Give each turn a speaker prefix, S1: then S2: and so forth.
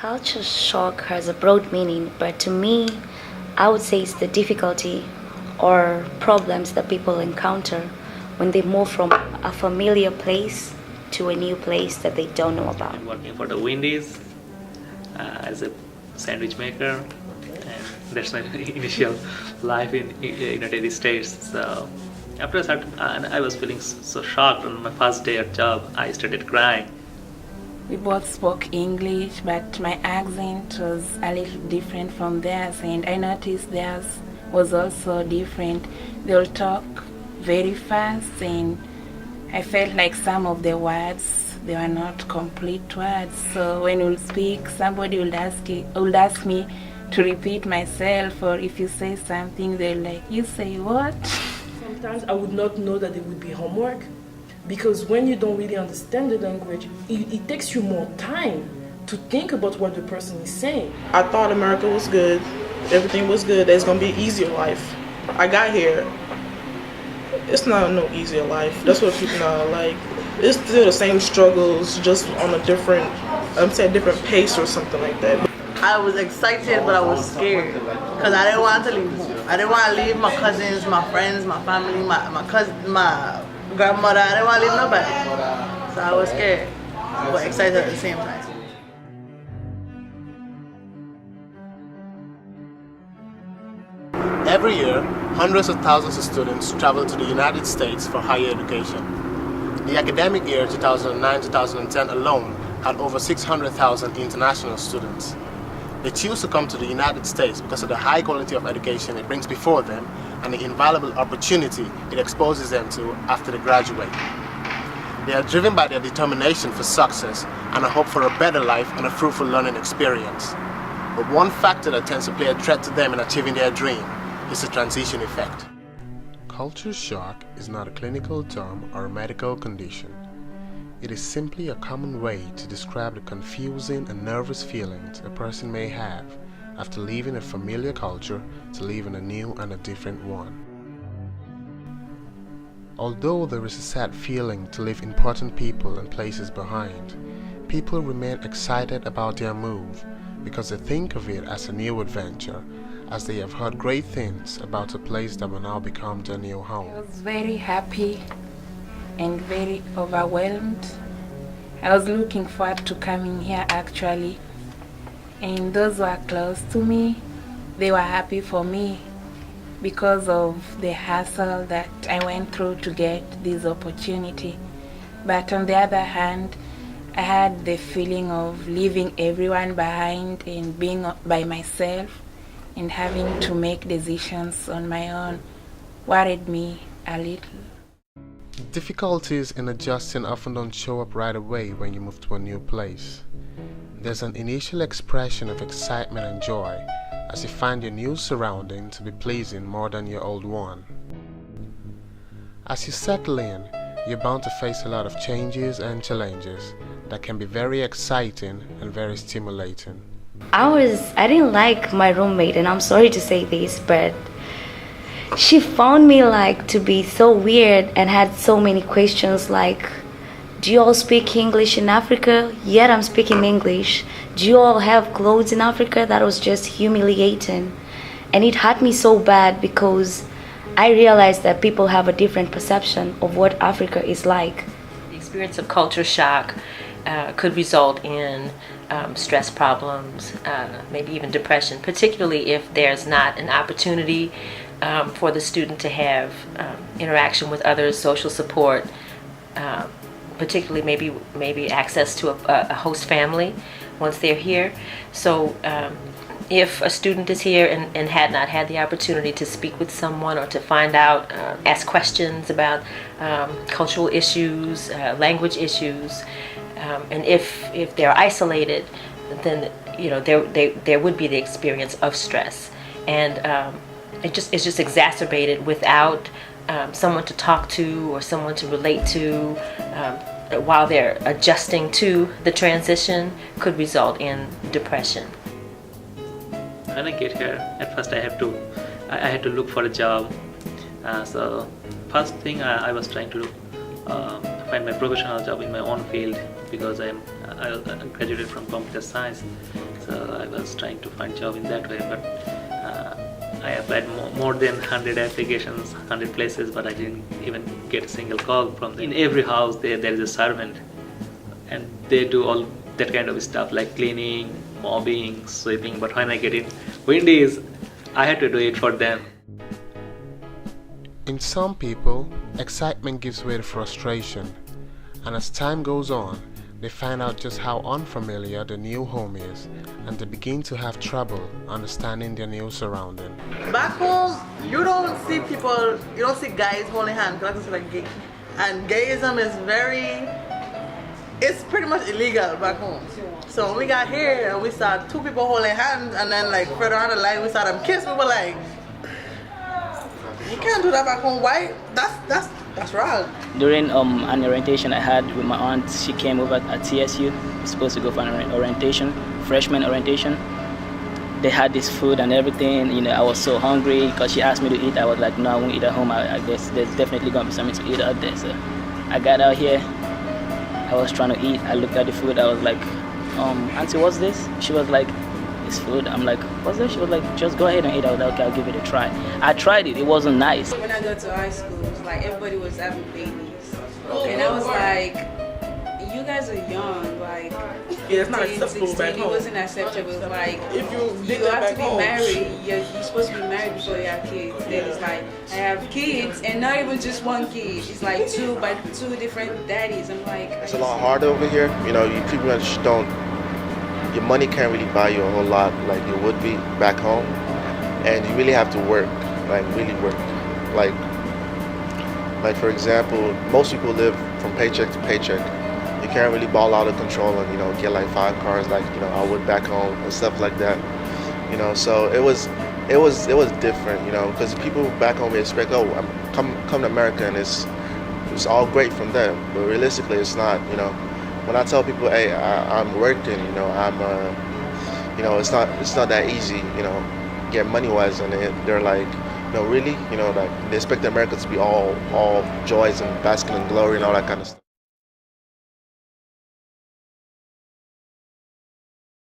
S1: Culture shock has a broad meaning, but to me, I would say it's the difficulty or problems that people encounter when they move from a familiar place to a new place that they don't know about.
S2: I'm working for the Wendy's as a sandwich maker, and that's my initial life in United States. So after I was feeling so shocked on my first day at job. I started crying.
S3: We both spoke English, but my accent was a little different from theirs, and I noticed theirs was also different. They'll talk very fast, and I felt like some of the words, they were not complete words. So when we'll speak, somebody would ask me to repeat myself, or if you say something, they're like, "You say what?"
S4: Sometimes I would not know that it would be homework, because when you don't really understand the language, it takes you more time to think about what the person is saying.
S5: I thought America was good, everything was good, there's gonna be an easier life. I got here, it's not no easier life. That's what people know. Like, it's still the same struggles, just on a different, different pace or something like that.
S6: I was excited, but I was scared because I didn't want to leave home. I didn't want to leave my cousins, my friends, my family, my grandmother. I didn't want to leave nobody. So I was scared, but excited at the same time.
S7: Every year, hundreds of thousands of students travel to the United States for higher education. The academic year 2009-2010 alone had over 600,000 international students. They choose to come to the United States because of the high quality of education it brings before them and the invaluable opportunity it exposes them to after they graduate. They are driven by their determination for success and a hope for a better life and a fruitful learning experience. But one factor that tends to play a threat to them in achieving their dream is the transition effect. Culture shock is not a clinical term or a medical condition. It is simply a common way to describe the confusing and nervous feelings a person may have after leaving a familiar culture to live in a new and a different one. Although there is a sad feeling to leave important people and places behind, people remain excited about their move because they think of it as a new adventure, as they have heard great things about a place that will now become their new home.
S3: I was very happy and very overwhelmed. I was looking forward to coming here actually, and those who are close to me, they were happy for me because of the hassle that I went through to get this opportunity. But on the other hand, I had the feeling of leaving everyone behind and being by myself and having to make decisions on my own worried me a little.
S7: Difficulties in adjusting often don't show up right away when you move to a new place. There's an initial expression of excitement and joy as you find your new surrounding to be pleasing more than your old one. As you settle in, you're bound to face a lot of changes and challenges that can be very exciting and very stimulating.
S1: I didn't like my roommate, and I'm sorry to say this, but she found me to be so weird and had so many questions like, do you all speak English in Africa? Yet I'm speaking English. Do you all have clothes in Africa? That was just humiliating. And it hurt me so bad because I realized that people have a different perception of what Africa is like.
S8: The experience of culture shock could result in stress problems, maybe even depression, particularly if there's not an opportunity for the student to have interaction with others, social support, particularly maybe access to a host family once they're here. So if a student is here and had not had the opportunity to speak with someone or to find out, ask questions about cultural issues, language issues, and if they're isolated, then there would be the experience of stress, and it's just exacerbated without someone to talk to or someone to relate to while they're adjusting to the transition, could result in depression.
S2: When I get here, at first I had to look for a job. So first thing I was trying to find my professional job in my own field, because I graduated from computer science. So I was trying to find job in that way, but I applied more than 100 applications, 100 places, but I didn't even get a single call from them. In every house there is a servant, and they do all that kind of stuff like cleaning, mopping, sweeping, but when I get in Wendy's, I had to do it for them.
S7: In some people, excitement gives way to frustration, and as time goes on, they find out just how unfamiliar the new home is, and they begin to have trouble understanding their new surrounding.
S6: Back home, you don't see people, you don't see guys holding hands, because it's like gay. And gayism is it's pretty much illegal back home. So when we got here and we saw two people holding hands, and then like further on the line we saw them kiss, we were like, you can't do that back home. Why? That's wrong.
S9: During an orientation I had with my aunt, she came over at TSU. We're supposed to go for an orientation, freshman orientation. They had this food and everything. You know, I was so hungry because she asked me to eat. I was like, no, I won't eat at home. I guess there's definitely gonna be something to eat out there. So I got out here. I was trying to eat. I looked at the food. I was like, Auntie, what's this? She was like, it's food. I'm like, what's this? She was like, just go ahead and eat. I was like, okay, I'll give it a try. I tried it. It wasn't nice.
S10: When I got to high school, it was like everybody was having babies, and I was like, you guys are young, like.
S5: Yeah, it's not acceptable back home.
S10: It wasn't acceptable. It was like,
S5: If you
S10: you
S5: did that
S10: have to
S5: back
S10: be
S5: home,
S10: married. You're supposed to be married before you have kids. Then it's like, I have kids, and not even just one kid. It's like two different daddies. I'm like,
S11: it's a lot harder over here. You know, you pretty much don't. Your money can't really buy you a whole lot like it would be back home, and you really have to work, like really work. Like for example, most people live from paycheck to paycheck. You can't really ball out of control and get like 5 cars like I would back home and stuff like that. So it was different, because people back home expect, oh, come to America and it's all great from them, but realistically it's not. When I tell people, hey, I'm working, I'm it's not that easy, get money wise, and they're like, really, like they expect America to be all joys and basking in glory and all that kind of stuff.